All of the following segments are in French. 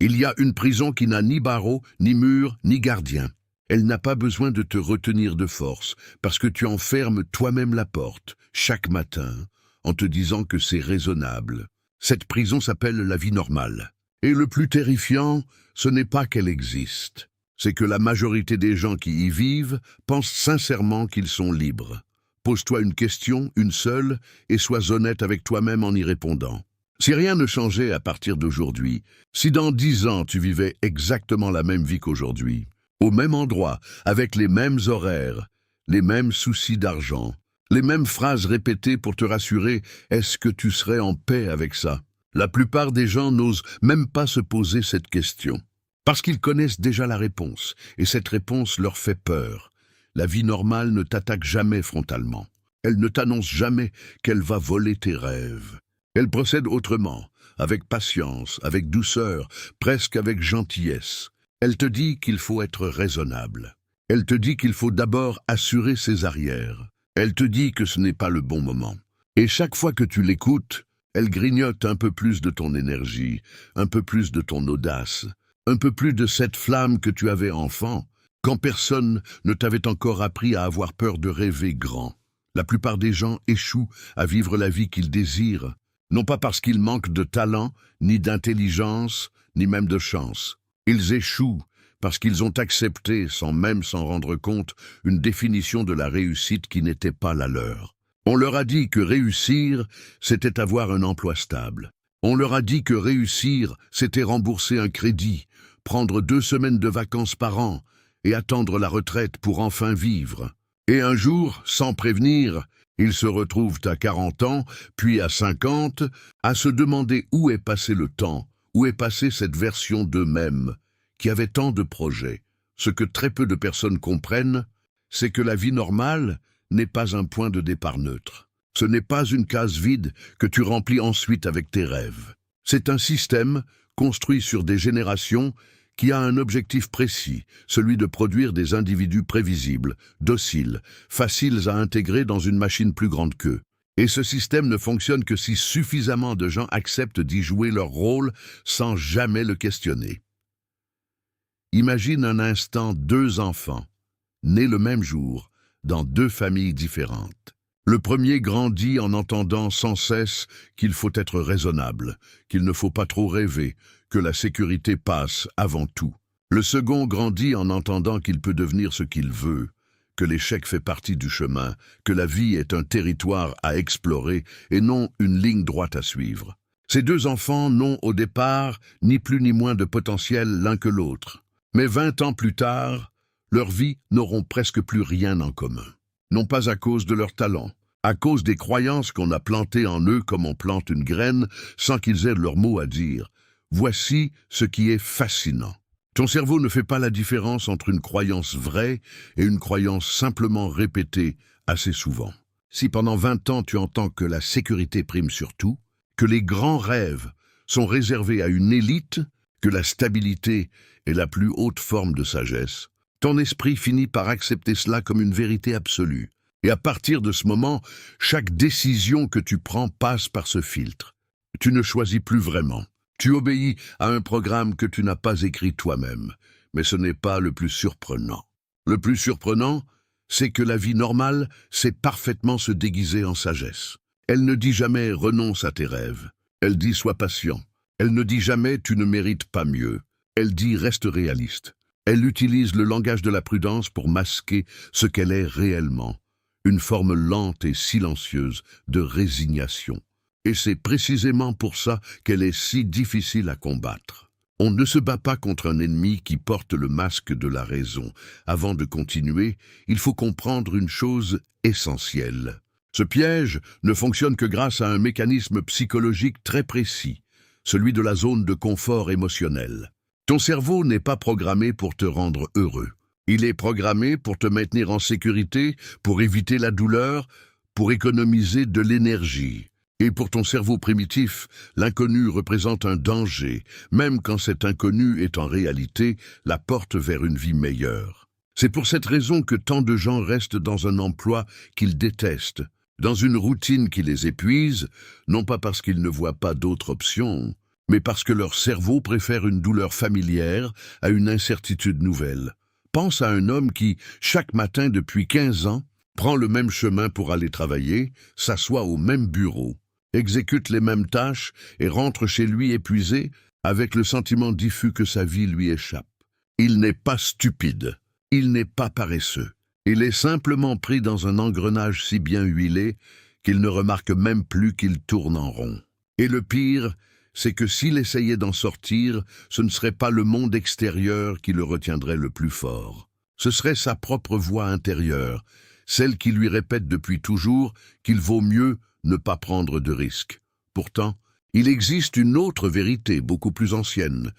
Il y a une prison qui n'a ni barreaux, ni murs, ni gardien. Elle n'a pas besoin de te retenir de force, parce que tu enfermes toi-même la porte, chaque matin, en te disant que c'est raisonnable. Cette prison s'appelle la vie normale. Et le plus terrifiant, ce n'est pas qu'elle existe. C'est que la majorité des gens qui y vivent pensent sincèrement qu'ils sont libres. Pose-toi une question, une seule, et sois honnête avec toi-même en y répondant. Si rien ne changeait à partir d'aujourd'hui, si dans 10 ans tu vivais exactement la même vie qu'aujourd'hui, au même endroit, avec les mêmes horaires, les mêmes soucis d'argent, les mêmes phrases répétées pour te rassurer, est-ce que tu serais en paix avec ça? La plupart des gens n'osent même pas se poser cette question, parce qu'ils connaissent déjà la réponse, et cette réponse leur fait peur. La vie normale ne t'attaque jamais frontalement. Elle ne t'annonce jamais qu'elle va voler tes rêves. Elle procède autrement, avec patience, avec douceur, presque avec gentillesse. Elle te dit qu'il faut être raisonnable. Elle te dit qu'il faut d'abord assurer ses arrières. Elle te dit que ce n'est pas le bon moment. Et chaque fois que tu l'écoutes, elle grignote un peu plus de ton énergie, un peu plus de ton audace, un peu plus de cette flamme que tu avais enfant, quand personne ne t'avait encore appris à avoir peur de rêver grand. La plupart des gens échouent à vivre la vie qu'ils désirent, non pas parce qu'ils manquent de talent, ni d'intelligence, ni même de chance. Ils échouent parce qu'ils ont accepté, sans même s'en rendre compte, une définition de la réussite qui n'était pas la leur. On leur a dit que réussir, c'était avoir un emploi stable. On leur a dit que réussir, c'était rembourser un crédit, prendre 2 semaines de vacances par an et attendre la retraite pour enfin vivre. Et un jour, sans prévenir, ils se retrouvent à 40 ans, puis à 50, à se demander où est passé le temps, où est passée cette version d'eux-mêmes, qui avait tant de projets. Ce que très peu de personnes comprennent, c'est que la vie normale n'est pas un point de départ neutre. Ce n'est pas une case vide que tu remplis ensuite avec tes rêves. C'est un système construit sur des générations qui a un objectif précis, celui de produire des individus prévisibles, dociles, faciles à intégrer dans une machine plus grande qu'eux. Et ce système ne fonctionne que si suffisamment de gens acceptent d'y jouer leur rôle sans jamais le questionner. Imagine un instant 2 enfants, nés le même jour, dans 2 familles différentes. Le premier grandit en entendant sans cesse qu'il faut être raisonnable, qu'il ne faut pas trop rêver, que la sécurité passe avant tout. Le second grandit en entendant qu'il peut devenir ce qu'il veut, que l'échec fait partie du chemin, que la vie est un territoire à explorer et non une ligne droite à suivre. Ces 2 enfants n'ont au départ ni plus ni moins de potentiel l'un que l'autre. Mais 20 ans plus tard, leurs vies n'auront presque plus rien en commun. Non pas à cause de leur talent, à cause des croyances qu'on a plantées en eux comme on plante une graine sans qu'ils aient leur mot à dire. Voici ce qui est fascinant. Ton cerveau ne fait pas la différence entre une croyance vraie et une croyance simplement répétée assez souvent. Si pendant 20 ans tu entends que la sécurité prime sur tout, que les grands rêves sont réservés à une élite, que la stabilité est la plus haute forme de sagesse, ton esprit finit par accepter cela comme une vérité absolue. Et à partir de ce moment, chaque décision que tu prends passe par ce filtre. Tu ne choisis plus vraiment. Tu obéis à un programme que tu n'as pas écrit toi-même. Mais ce n'est pas le plus surprenant. Le plus surprenant, c'est que la vie normale sait parfaitement se déguiser en sagesse. Elle ne dit jamais « renonce à tes rêves ». Elle dit « sois patient ». Elle ne dit jamais « tu ne mérites pas mieux ». Elle dit « reste réaliste ». Elle utilise le langage de la prudence pour masquer ce qu'elle est réellement. Une forme lente et silencieuse de résignation. Et c'est précisément pour ça qu'elle est si difficile à combattre. On ne se bat pas contre un ennemi qui porte le masque de la raison. Avant de continuer, il faut comprendre une chose essentielle. Ce piège ne fonctionne que grâce à un mécanisme psychologique très précis, celui de la zone de confort émotionnel. Ton cerveau n'est pas programmé pour te rendre heureux. Il est programmé pour te maintenir en sécurité, pour éviter la douleur, pour économiser de l'énergie. Et pour ton cerveau primitif, l'inconnu représente un danger, même quand cet inconnu est en réalité la porte vers une vie meilleure. C'est pour cette raison que tant de gens restent dans un emploi qu'ils détestent, dans une routine qui les épuise, non pas parce qu'ils ne voient pas d'autres options, mais parce que leur cerveau préfère une douleur familière à une incertitude nouvelle. Pense à un homme qui, chaque matin depuis 15 ans, prend le même chemin pour aller travailler, s'assoit au même bureau, exécute les mêmes tâches et rentre chez lui épuisé, avec le sentiment diffus que sa vie lui échappe. Il n'est pas stupide, il n'est pas paresseux. Il est simplement pris dans un engrenage si bien huilé qu'il ne remarque même plus qu'il tourne en rond. Et le pire, c'est que s'il essayait d'en sortir, ce ne serait pas le monde extérieur qui le retiendrait le plus fort. Ce serait sa propre voix intérieure, celle qui lui répète depuis toujours qu'il vaut mieux ne pas prendre de risques. Pourtant, il existe une autre vérité beaucoup plus ancienne,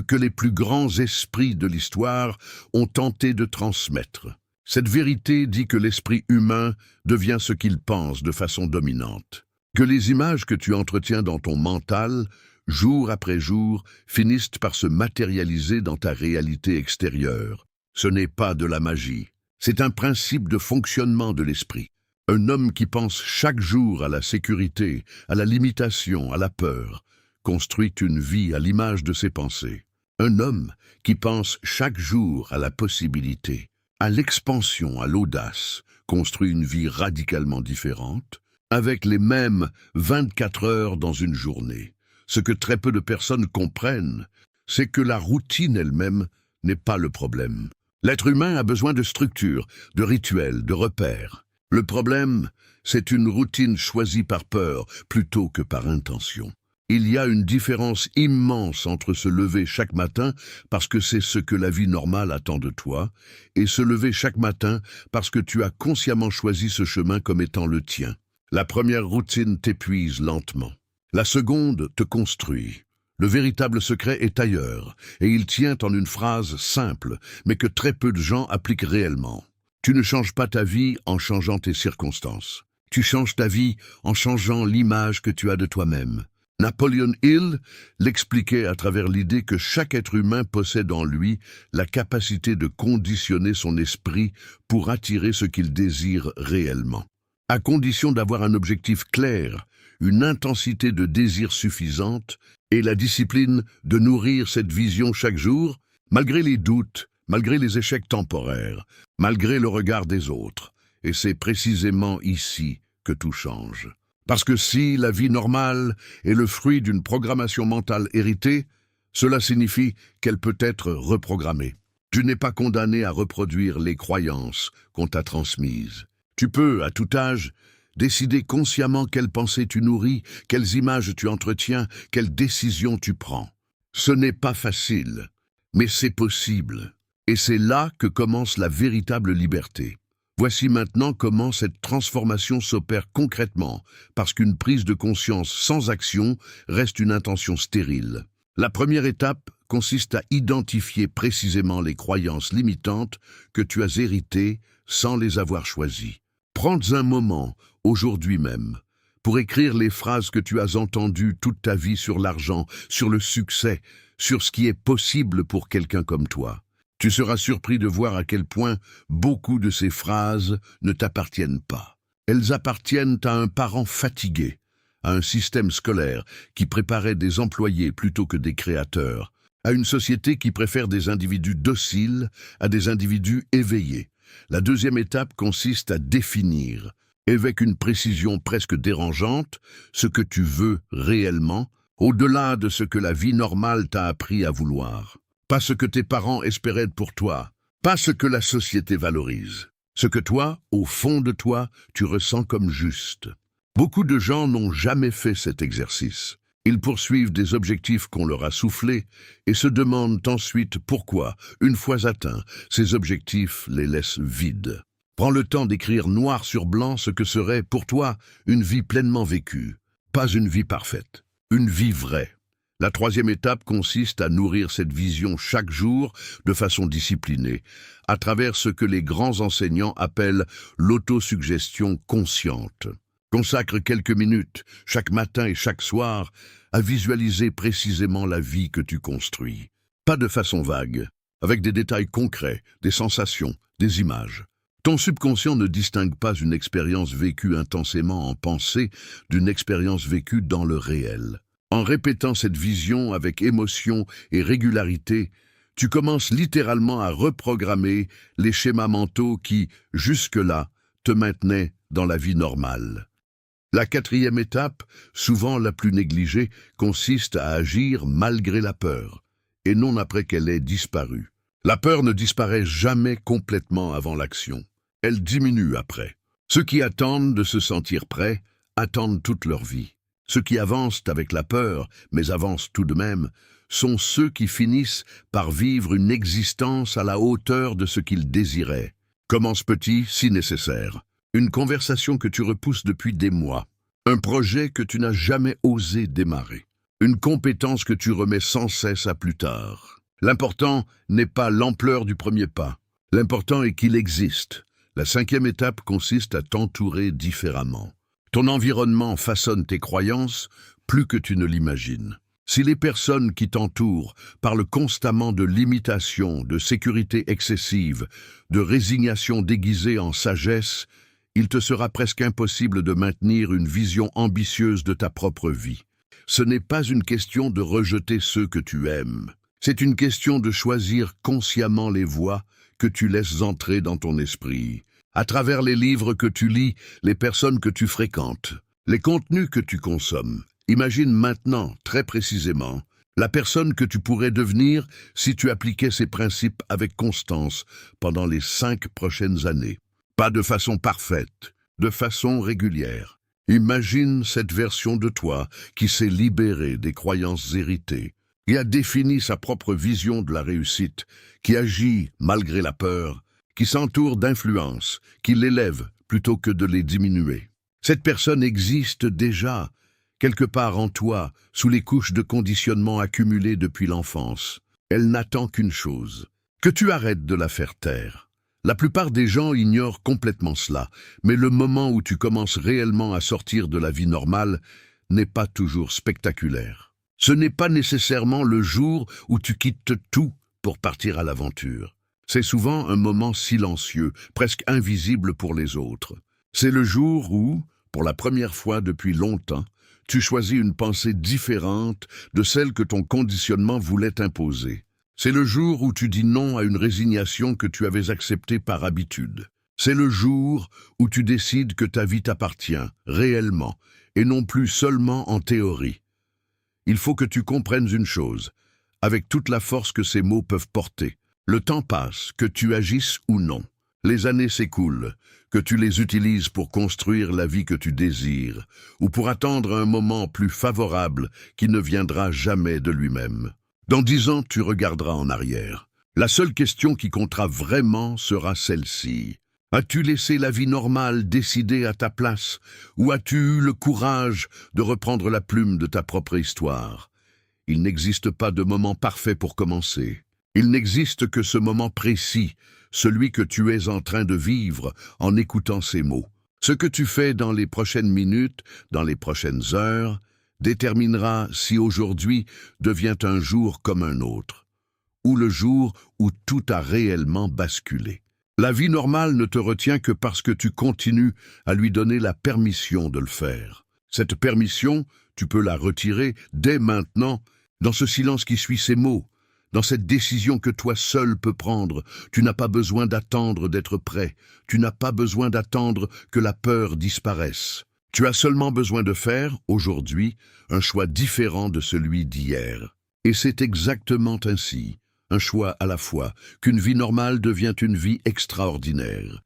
que les plus grands esprits de l'histoire ont tenté de transmettre. Cette vérité dit que l'esprit humain devient ce qu'il pense de façon dominante, que les images que tu entretiens dans ton mental, jour après jour, finissent par se matérialiser dans ta réalité extérieure. Ce n'est pas de la magie, c'est un principe de fonctionnement de l'esprit. Un homme qui pense chaque jour à la sécurité, à la limitation, à la peur, construit une vie à l'image de ses pensées. Un homme qui pense chaque jour à la possibilité, à l'expansion, à l'audace, construit une vie radicalement différente, avec les mêmes 24 heures dans une journée. Ce que très peu de personnes comprennent, c'est que la routine elle-même n'est pas le problème. L'être humain a besoin de structure, de rituels, de repères. Le problème, c'est une routine choisie par peur plutôt que par intention. Il y a une différence immense entre se lever chaque matin parce que c'est ce que la vie normale attend de toi, et se lever chaque matin parce que tu as consciemment choisi ce chemin comme étant le tien. La première routine t'épuise lentement. La seconde te construit. Le véritable secret est ailleurs, et il tient en une phrase simple, mais que très peu de gens appliquent réellement. Tu ne changes pas ta vie en changeant tes circonstances. Tu changes ta vie en changeant l'image que tu as de toi-même. Napoleon Hill l'expliquait à travers l'idée que chaque être humain possède en lui la capacité de conditionner son esprit pour attirer ce qu'il désire réellement. À condition d'avoir un objectif clair, une intensité de désir suffisante et la discipline de nourrir cette vision chaque jour, malgré les doutes, malgré les échecs temporaires, malgré le regard des autres. Et c'est précisément ici que tout change. Parce que si la vie normale est le fruit d'une programmation mentale héritée, cela signifie qu'elle peut être reprogrammée. Tu n'es pas condamné à reproduire les croyances qu'on t'a transmises. Tu peux, à tout âge, décider consciemment quelles pensées tu nourris, quelles images tu entretiens, quelles décisions tu prends. Ce n'est pas facile, mais c'est possible. Et c'est là que commence la véritable liberté. Voici maintenant comment cette transformation s'opère concrètement, parce qu'une prise de conscience sans action reste une intention stérile. La première étape consiste à identifier précisément les croyances limitantes que tu as héritées sans les avoir choisies. Prends un moment, aujourd'hui même, pour écrire les phrases que tu as entendues toute ta vie sur l'argent, sur le succès, sur ce qui est possible pour quelqu'un comme toi. Tu seras surpris de voir à quel point beaucoup de ces phrases ne t'appartiennent pas. Elles appartiennent à un parent fatigué, à un système scolaire qui préparait des employés plutôt que des créateurs, à une société qui préfère des individus dociles à des individus éveillés. La deuxième étape consiste à définir, avec une précision presque dérangeante, ce que tu veux réellement, au-delà de ce que la vie normale t'a appris à vouloir. Pas ce que tes parents espéraient pour toi, pas ce que la société valorise. Ce que toi, au fond de toi, tu ressens comme juste. Beaucoup de gens n'ont jamais fait cet exercice. Ils poursuivent des objectifs qu'on leur a soufflés et se demandent ensuite pourquoi, une fois atteints, ces objectifs les laissent vides. Prends le temps d'écrire noir sur blanc ce que serait, pour toi, une vie pleinement vécue. Pas une vie parfaite, une vie vraie. La troisième étape consiste à nourrir cette vision chaque jour de façon disciplinée, à travers ce que les grands enseignants appellent l'autosuggestion consciente. Consacre quelques minutes, chaque matin et chaque soir, à visualiser précisément la vie que tu construis. Pas de façon vague, avec des détails concrets, des sensations, des images. Ton subconscient ne distingue pas une expérience vécue intensément en pensée d'une expérience vécue dans le réel. En répétant cette vision avec émotion et régularité, tu commences littéralement à reprogrammer les schémas mentaux qui, jusque-là, te maintenaient dans la vie normale. La quatrième étape, souvent la plus négligée, consiste à agir malgré la peur, et non après qu'elle ait disparu. La peur ne disparaît jamais complètement avant l'action. Elle diminue après. Ceux qui attendent de se sentir prêts attendent toute leur vie. Ceux qui avancent avec la peur, mais avancent tout de même, sont ceux qui finissent par vivre une existence à la hauteur de ce qu'ils désiraient. Commence petit si nécessaire. Une conversation que tu repousses depuis des mois. Un projet que tu n'as jamais osé démarrer. Une compétence que tu remets sans cesse à plus tard. L'important n'est pas l'ampleur du premier pas. L'important est qu'il existe. La cinquième étape consiste à t'entourer différemment. Ton environnement façonne tes croyances plus que tu ne l'imagines. Si les personnes qui t'entourent parlent constamment de limitation, de sécurité excessive, de résignation déguisée en sagesse, il te sera presque impossible de maintenir une vision ambitieuse de ta propre vie. Ce n'est pas une question de rejeter ceux que tu aimes. C'est une question de choisir consciemment les voies que tu laisses entrer dans ton esprit, à travers les livres que tu lis, les personnes que tu fréquentes, les contenus que tu consommes. Imagine maintenant, très précisément, la personne que tu pourrais devenir si tu appliquais ces principes avec constance pendant les 5 prochaines années. Pas de façon parfaite, de façon régulière. Imagine cette version de toi qui s'est libérée des croyances héritées, qui a défini sa propre vision de la réussite, qui agit malgré la peur, qui s'entoure d'influences, qui l'élève plutôt que de les diminuer. Cette personne existe déjà, quelque part en toi, sous les couches de conditionnement accumulées depuis l'enfance. Elle n'attend qu'une chose, que tu arrêtes de la faire taire. La plupart des gens ignorent complètement cela, mais le moment où tu commences réellement à sortir de la vie normale n'est pas toujours spectaculaire. Ce n'est pas nécessairement le jour où tu quittes tout pour partir à l'aventure. C'est souvent un moment silencieux, presque invisible pour les autres. C'est le jour où, pour la première fois depuis longtemps, tu choisis une pensée différente de celle que ton conditionnement voulait imposer. C'est le jour où tu dis non à une résignation que tu avais acceptée par habitude. C'est le jour où tu décides que ta vie t'appartient, réellement, et non plus seulement en théorie. Il faut que tu comprennes une chose, avec toute la force que ces mots peuvent porter. Le temps passe, que tu agisses ou non. Les années s'écoulent, que tu les utilises pour construire la vie que tu désires, ou pour attendre un moment plus favorable qui ne viendra jamais de lui-même. Dans 10 ans, tu regarderas en arrière. La seule question qui comptera vraiment sera celle-ci. As-tu laissé la vie normale décider à ta place, ou as-tu eu le courage de reprendre la plume de ta propre histoire? Il n'existe pas de moment parfait pour commencer. Il n'existe que ce moment précis, celui que tu es en train de vivre en écoutant ces mots. Ce que tu fais dans les prochaines minutes, dans les prochaines heures, déterminera si aujourd'hui devient un jour comme un autre, ou le jour où tout a réellement basculé. La vie normale ne te retient que parce que tu continues à lui donner la permission de le faire. Cette permission, tu peux la retirer dès maintenant, dans ce silence qui suit ces mots. Dans cette décision que toi seul peux prendre, tu n'as pas besoin d'attendre d'être prêt. Tu n'as pas besoin d'attendre que la peur disparaisse. Tu as seulement besoin de faire, aujourd'hui, un choix différent de celui d'hier. Et c'est exactement ainsi, un choix à la fois, qu'une vie normale devient une vie extraordinaire.